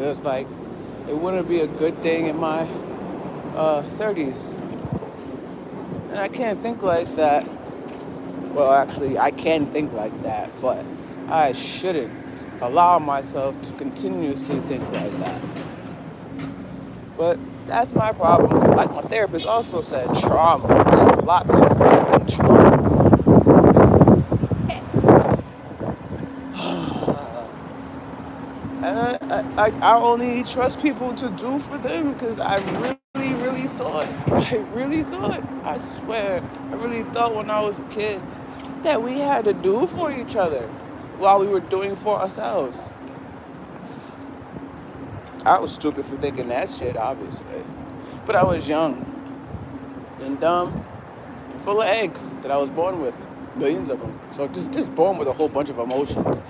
was like, it wouldn't be a good thing in my 30s. And I can't think like that. Well, actually, I can think like that, but I shouldn't allow myself to continuously think like that. But that's my problem. 'Cause like my therapist also said, trauma. There's lots of fucking trauma. And I only trust people to do for them because really thought, I swear, I really thought when I was a kid that we had to do for each other while we were doing for ourselves. I was stupid for thinking that shit, obviously. But I was young and dumb and full of eggs that I was born with. Millions of them. So just born with a whole bunch of emotions.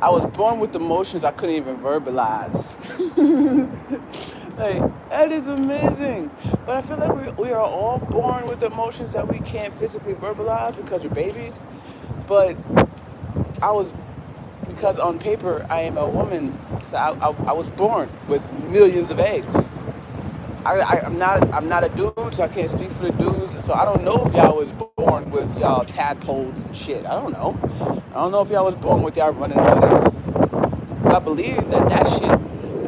I was born with emotions I couldn't even verbalize. Like, that is amazing. But I feel like we are all born with emotions that we can't physically verbalize because we're babies. But I was, because on paper I am a woman, so I was born with millions of eggs. I'm not a dude, so I can't speak for the dudes. So I don't know if y'all was born with y'all tadpoles and shit. I don't know. I don't know if y'all was born with y'all running bellies. But I believe that shit.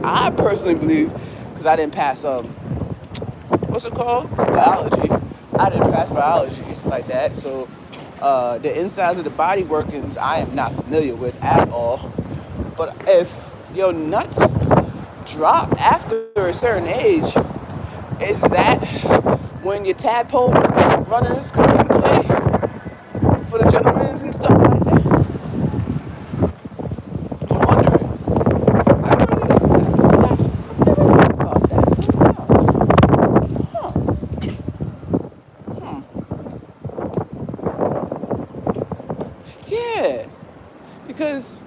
I personally believe, because I didn't pass what's it called? Biology. I didn't pass biology like that, so the insides of the body workings I am not familiar with at all. But if your nuts drop after a certain age, is that when your tadpole runners come into play for the gentlemen and stuff like that? I'm wondering. I really, that's, I never thought about that somehow. Huh. Yeah. Because,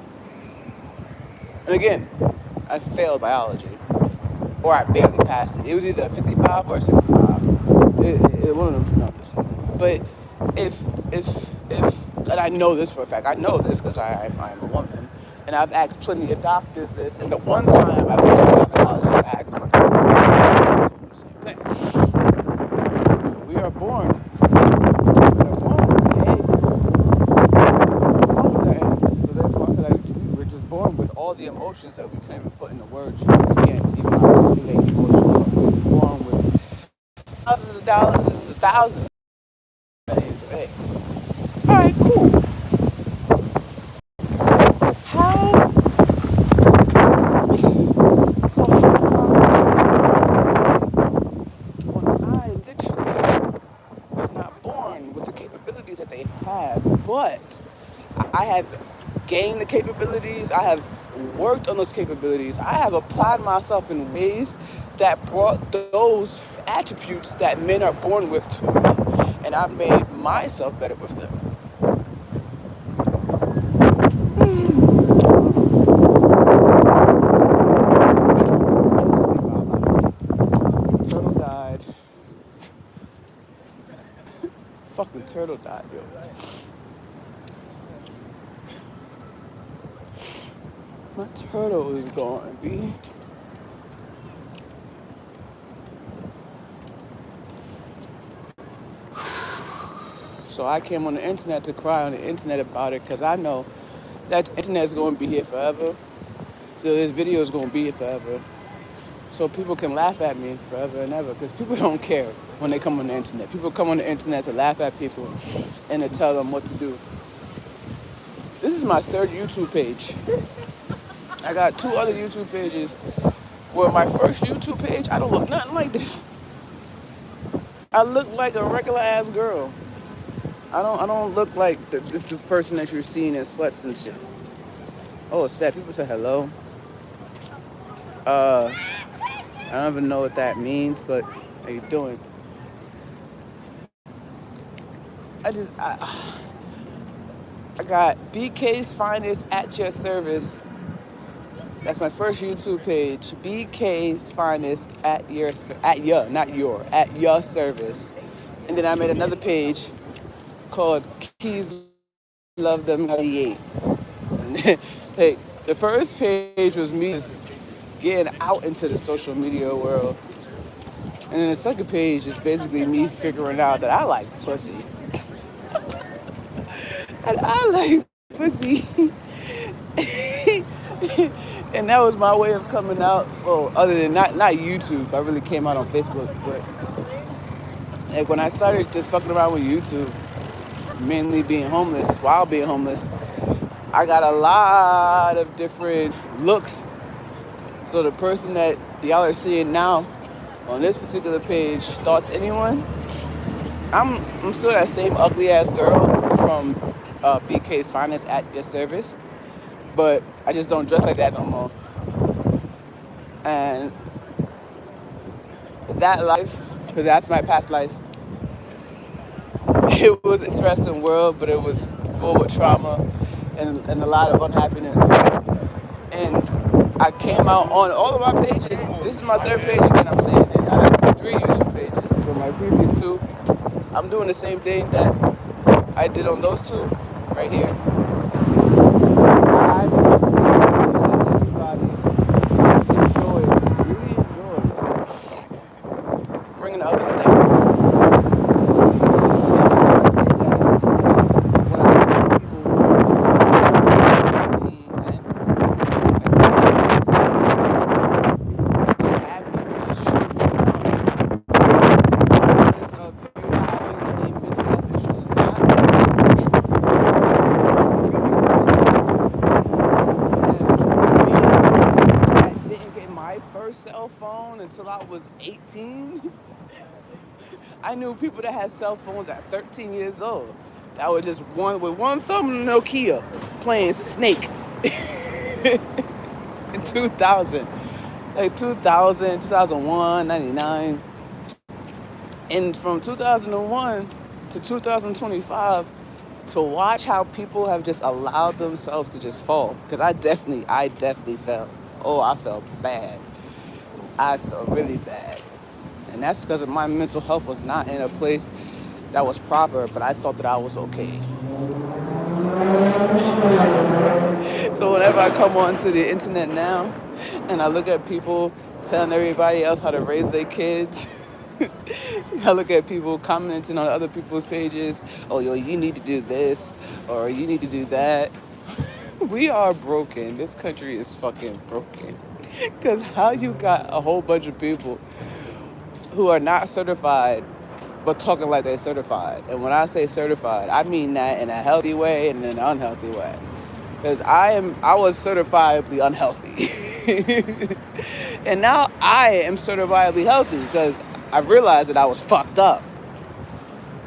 and again, I failed biology, or I barely passed it. It was either 55 or 65. One of them two numbers. But if if if and I know this for a fact. I know this because I'm a woman, and I've asked plenty of doctors this. And the one time I went to a gynecologist, I asked my doctor the same thing. So we are born. We're born with eggs. Born with the eggs. So therefore, I feel like we were just born with all the emotions that we can't even put into words. We can't even articulate emotions. We're born with thousands of dollars, thousands of millions of eggs. All right, cool. How? So when I literally was not born with the capabilities that they have, but I have gained the capabilities. I have worked on those capabilities. I have applied myself in ways that brought those attributes that men are born with to me, and I've made myself better with them. Turtle died. Fucking turtle died, yo. My turtle is gone, B. So I came on the internet to cry on the internet about it because I know that the internet is going to be here forever. So this video is going to be here forever. So people can laugh at me forever and ever because people don't care when they come on the internet. People come on the internet to laugh at people and to tell them what to do. This is my third YouTube page. I got two other YouTube pages. Well, my first YouTube page, I don't look nothing like this. I look like a regular ass girl. I don't look like the person that you're seeing in sweats and shit. Oh, snap! People say hello. Uh, I don't even know what that means, but how you doing? I got BK's Finest at your service. That's my first YouTube page. BK's Finest at at your service. And then I made another page called Keys Love Them 98. Hey, the first page was me just getting out into the social media world. And then the second page is basically me figuring out that I like pussy. And I like pussy. And that was my way of coming out. Well, other than not YouTube. I really came out on Facebook. But like when I started just fucking around with YouTube, mainly being homeless, while being homeless, I got a lot of different looks. So the person that y'all are seeing now on this particular page, Thoughts Anyone, I'm still that same ugly ass girl from BK's Finest at your service, but I just don't dress like that no more. And that life, because that's my past life, it was an interesting world, but it was full of trauma and a lot of unhappiness. And I came out on all of my pages. This is my third page again, I'm saying it. I have 3 YouTube pages. For my previous 2, I'm doing the same thing that I did on those 2 right here. I just think that everybody really enjoys bringing the others down. Cell phone until I was 18. I knew people that had cell phones at 13 years old. That was just with one thumb and Nokia playing Snake in 2000. Like 2000, 2001, 99. And from 2001 to 2025, to watch how people have just allowed themselves to just fall. Because I definitely fell. Oh, I felt bad. I felt really bad. And that's because my mental health was not in a place that was proper, but I thought that I was okay. So whenever I come onto the internet now and I look at people telling everybody else how to raise their kids, I look at people commenting on other people's pages, oh, yo, you need to do this, or you need to do that. We are broken. This country is fucking broken. Because how you got a whole bunch of people who are not certified, but talking like they're certified. And when I say certified, I mean that in a healthy way and in an unhealthy way. Because I was certifiably unhealthy. And now I am certifiably healthy because I realized that I was fucked up.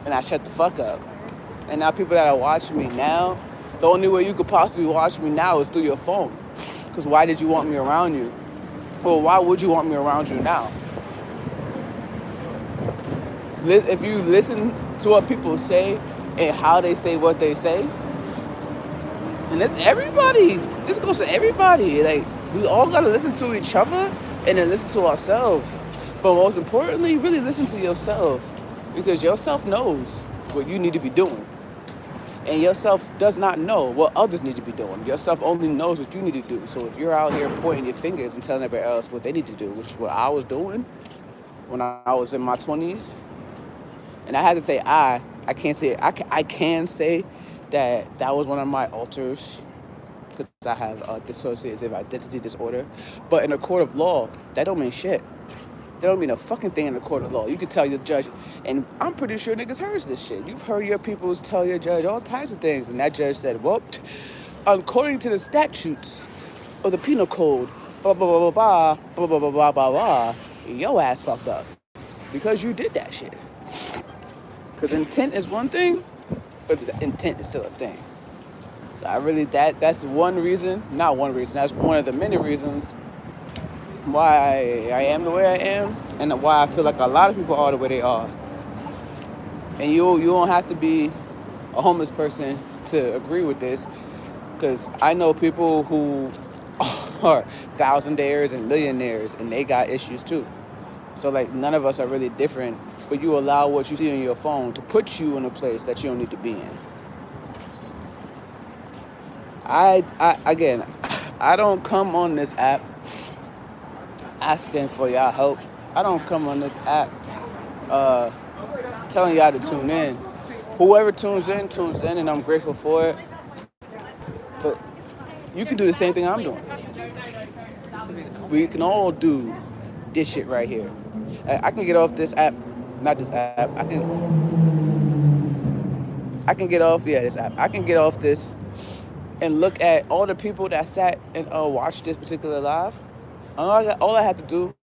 And I shut the fuck up. And now people that are watching me now, the only way you could possibly watch me now is through your phone. Because why did you want me around you? Well, why would you want me around you now? If you listen to what people say and how they say what they say, and that's everybody. This goes to everybody. Like, we all gotta listen to each other and then listen to ourselves. But most importantly, really listen to yourself. Because yourself knows what you need to be doing. And yourself does not know what others need to be doing. Yourself only knows what you need to do. So if you're out here pointing your fingers and telling everybody else what they need to do, which is what I was doing when I was in my 20s, and I had to say I can't say, I can say that was one of my alters because I have a dissociative identity disorder. But in a court of law, that don't mean shit. That don't mean a fucking thing in the court of law. You can tell your judge, and I'm pretty sure niggas heard this shit. You've heard your peoples tell your judge all types of things, and that judge said, well, according to the statutes of the penal code, blah, blah, blah, blah, blah, blah, blah, blah, blah, blah, your ass fucked up because you did that shit. Because intent is one thing, but intent is still a thing. So I really, that's one reason, not one reason, that's one of the many reasons why I am the way I am and why I feel like a lot of people are the way they are. And you don't have to be a homeless person to agree with this, because I know people who are thousandaires and millionaires and they got issues too. So like none of us are really different, but you allow what you see on your phone to put you in a place that you don't need to be in. I don't come on this app asking for y'all help. I don't come on this app uh, telling y'all to tune in. Whoever tunes in, and I'm grateful for it. But you can do the same thing I'm doing. We can all do this shit right here. I can get off this app, not this app. I can get off, yeah, this app. I can get off this and look at all the people that sat and watched this particular live. All I had to do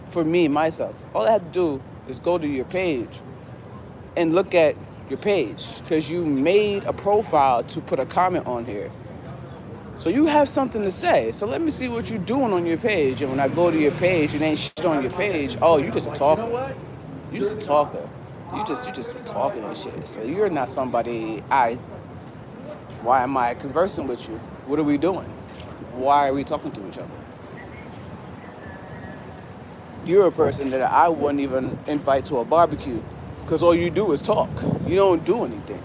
for me, myself, all I had to do is go to your page and look at your page because you made a profile to put a comment on here. So you have something to say. So let me see what you're doing on your page. And when I go to your page and ain't shit on your page, oh, you just a talker. You just a talker. You just talking and shit. So you're not somebody why am I conversing with you? What are we doing? Why are we talking to each other? You're a person that I wouldn't even invite to a barbecue because all you do is talk. You don't do anything.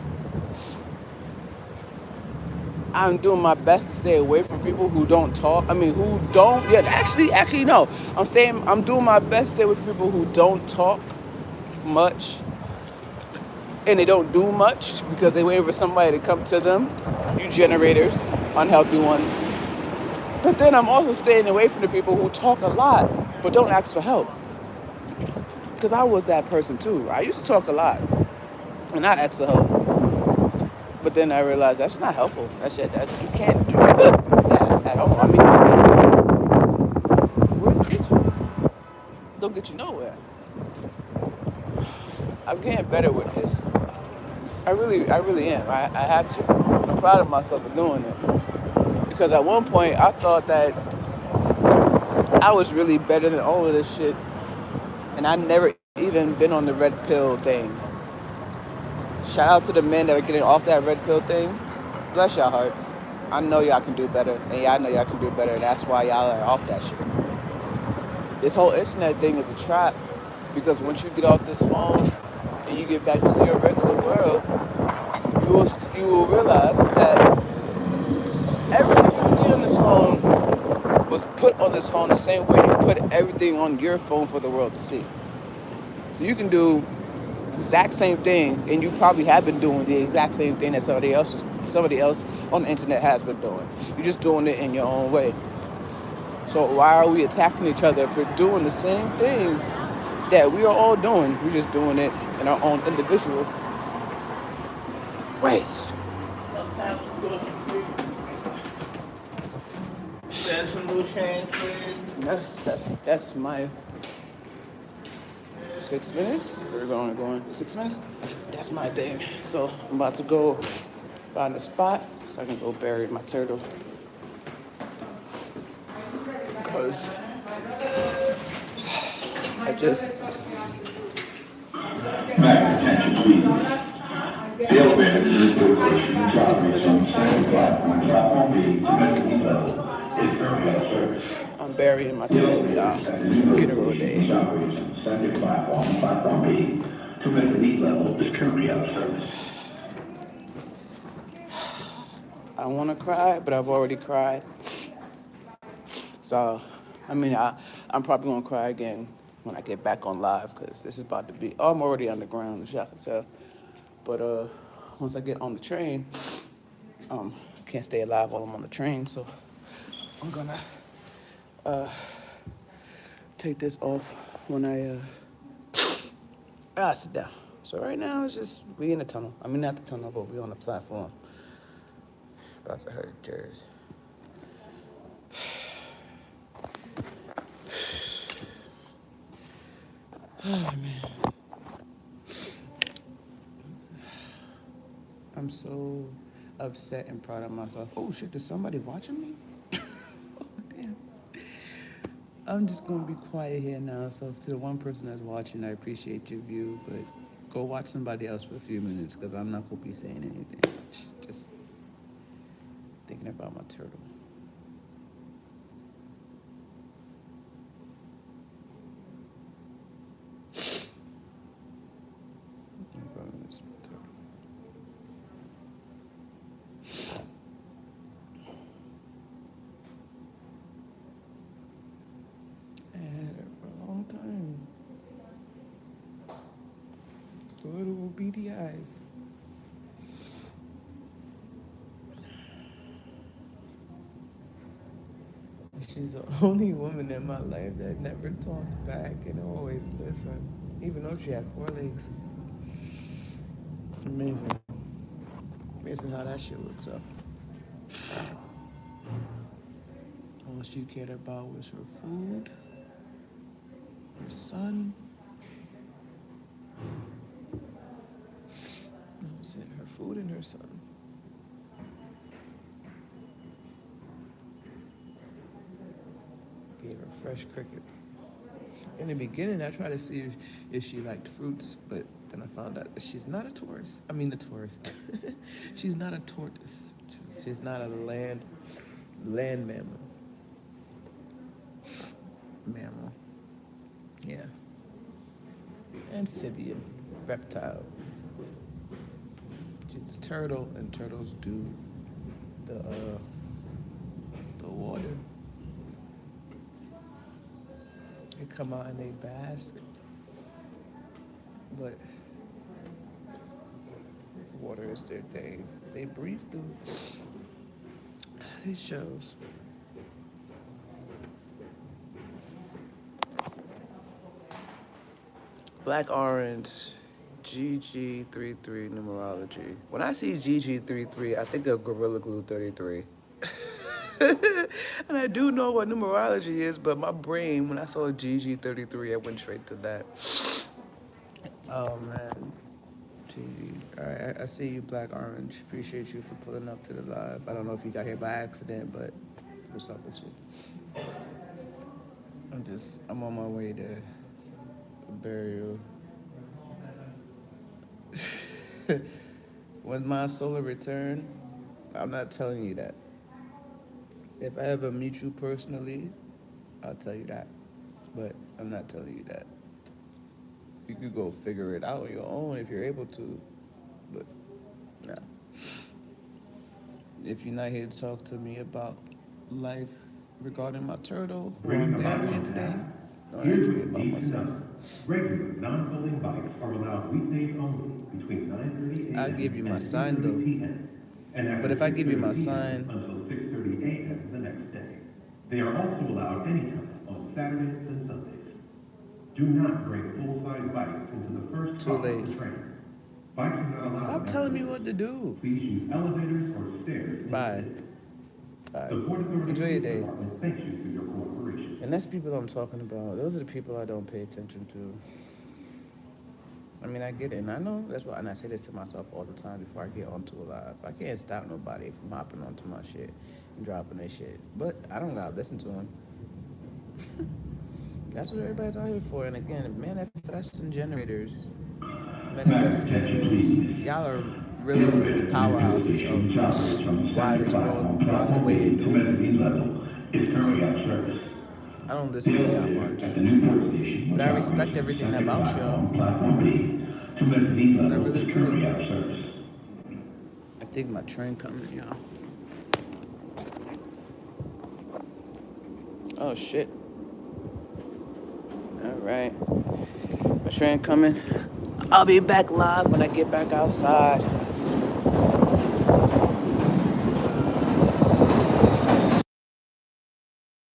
I'm doing my best to stay away from people who don't talk. I mean, who don't. Yeah, actually, no. I'm doing my best to stay away from people who don't talk much, and they don't do much because they wait for somebody to come to them. You generators, unhealthy ones. But then I'm also staying away from the people who talk a lot but don't ask for help. Because I was that person too. I used to talk a lot and I asked for help. But then I realized that's not helpful. That you can't do that at all. I mean, where's it get you? Don't get you nowhere. I'm getting better with this. I really am. I have to. I'm proud of myself for doing it. Because at one point I thought that I was really better than all of this shit. And I never even been on the red pill thing. Shout out to the men that are getting off that red pill thing. Bless y'all hearts. I know y'all can do better, and y'all know y'all can do better, and that's why y'all are off that shit. This whole internet thing is a trap because once you get off this phone and you get back to your regular world, you will realize that everything you see on this phone was put on this phone the same way you put everything on your phone for the world to see. So you can do the exact same thing, and you probably have been doing the exact same thing that somebody else on the internet has been doing. You're just doing it in your own way. So why are we attacking each other for doing the same things that we are all doing? We're just doing it in our own individual ways. That's my 6 minutes. We're going 6 minutes. That's my thing. So I'm about to go find a spot so I can go bury my turtle. Because I just... Six minutes. I'm burying my turtle, y'all. It's a funeral day. I want to cry, but I've already cried. So, I mean, I'm probably going to cry again when I get back on live because this is about to be... Oh, I'm already underground, as y'all can tell. But once I get on the train, I can't stay alive while I'm on the train, so I'm going to take this off when I sit down. So right now, it's just... We in the tunnel. I mean, not the tunnel, but we on the platform. About to hurt Jersey. Oh, man. I'm so upset and proud of myself. Oh, shit, is somebody watching me? Oh, damn. I'm just going to be quiet here now. So to the one person that's watching, I appreciate your view, but go watch somebody else for a few minutes because I'm not going to be saying anything much. Just thinking about my turtle. beady eyes. She's the only woman in my life that never talked back and always listened, even though she had 4 legs. Amazing. Amazing how that shit works out. All she cared about was her food, her son. That was it, her food and her son. Gave her fresh crickets. In the beginning, I tried to see if she liked fruits, but then I found out that she's not a tourist. I mean, a tourist. She's not a tortoise. She's not a land mammal. Mammal. Yeah. Amphibian. Reptile. She's a turtle, and turtles do the water. They come out and they bask, but water is their thing. They breathe through these shows. Black Orange, GG33 numerology. When I see GG33, I think of Gorilla Glue 33. And I do know what numerology is, but my brain, when I saw GG33, I went straight to that. Oh, man. GG. All right, I see you, Black Orange. Appreciate you for pulling up to the live. I don't know if you got here by accident, but what's up with you? I'm on my way to burial. When my solar return, I'm not telling you that. If I ever meet you personally, I'll tell you that. But I'm not telling you that. You could go figure it out on your own if you're able to. But, nah. If you're not here to talk to me about life regarding my turtle, who I'm burying today, don't ask me about myself. Regular non-polling bikes are allowed weekdays only between 9:30 a.m. I'll give you my and sign, 6:30 though. p.m. And But if I give you my 6:30 p.m. sign until 6:30 a.m. the next day. They are also allowed anytime on Saturdays and Sundays. Do not bring full-size bikes into the first Too car late. of the train. Bikes are not allowed. Stop telling me what to do. Please use elevators or stairs. Bye. Bye. Enjoy your day. Thank you for your cooperation. And that's the people I'm talking about. Those are the people I don't pay attention to. I mean, I get it, and I know that's why, and I say this to myself all the time before I get onto a live. I can't stop nobody from hopping onto my shit and dropping their shit, but I don't gotta listen to them. That's what everybody's out here for. And again, manifesting generators, y'all are really the powerhouses of why this world runs the way it do. I don't listen to y'all much, but I respect everything about y'all. I really do. I think my train coming, y'all. Oh shit. All right. My train coming. I'll be back live when I get back outside.